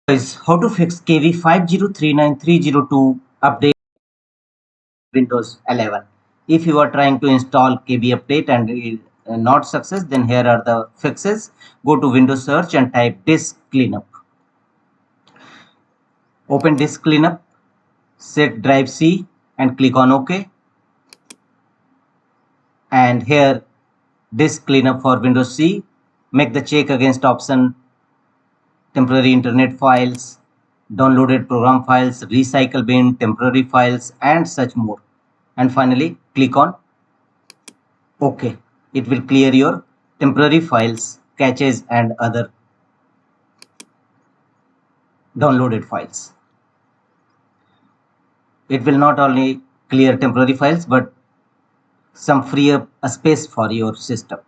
Is how to fix KB5039302 update Windows 11. If you are trying to install KB update and not success, then here are the fixes. Go to Windows search and type disk cleanup. Open disk cleanup, set drive C and click on OK. And here disk cleanup for Windows C. Make the check against option temporary internet files, downloaded program files, recycle bin, temporary files, and such more. And finally, click on OK. It will clear your temporary files, caches, and other downloaded files. It will not only clear temporary files, but some free up a space for your system.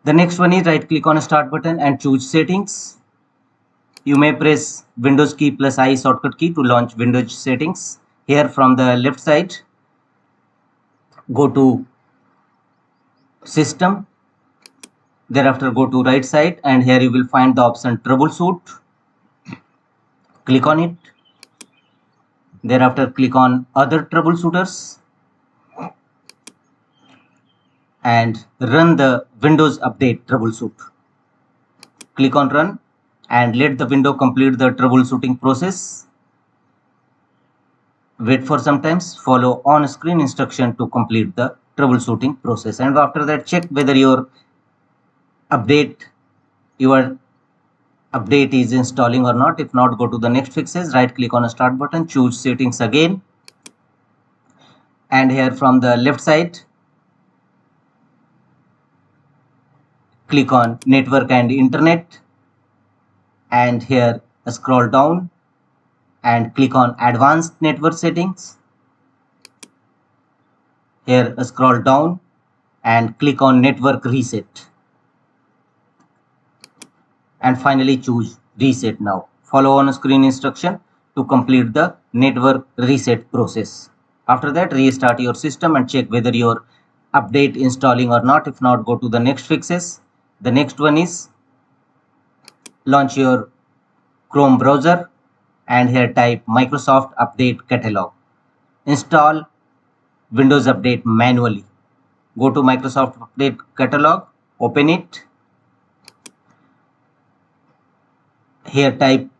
The next one is right click on start button and choose settings. You may press Windows key plus I shortcut key to launch Windows settings. Here from the left side, go to system. Thereafter go to right side and here you will find the option troubleshoot. Click on it. Thereafter click on other troubleshooters and run the Windows update troubleshoot. Click on run and let the window complete the troubleshooting process. Wait for some time, follow on screen instruction to complete the troubleshooting process, and after that check whether your update is installing or not. If not, go to the next fixes, right click on a start button, choose settings again, and here from the left side click on network and internet, and here scroll down and click on advanced network settings. Here scroll down and click on network reset, and finally choose reset now. Follow on screen instruction to complete the network reset process. After that, restart your system and check whether your update installing or not. If not, go to the next fixes. The next one is launch your Chrome browser and here type Microsoft Update Catalog. Install Windows Update manually. Go to Microsoft Update Catalog, open it. Here type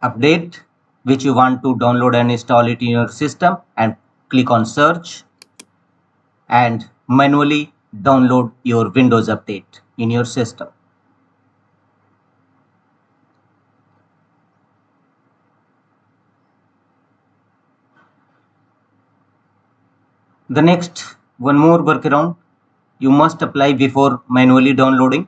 update which you want to download and install it in your system and click on search and manually download your Windows update in your system. The next one more workaround you must apply before manually downloading.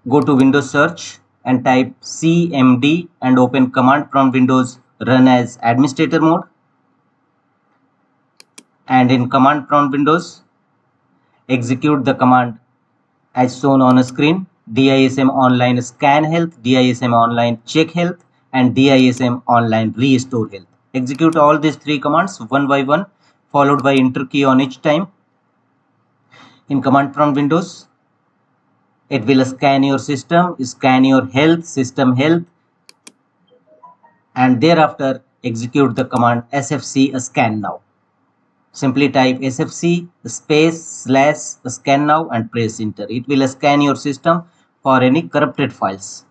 Go to Windows search and type cmd and open command prompt Windows run as administrator mode, and in command prompt Windows execute the command as shown on a screen: DISM online scan health, DISM online check health, and DISM online restore health. Execute all these three commands one by one, followed by enter key on each time. In command prompt Windows, it will scan your system, scan your health, system health, and thereafter execute the command sfc scan now. Simply type sfc /scan now and press enter. It will scan your system for any corrupted files.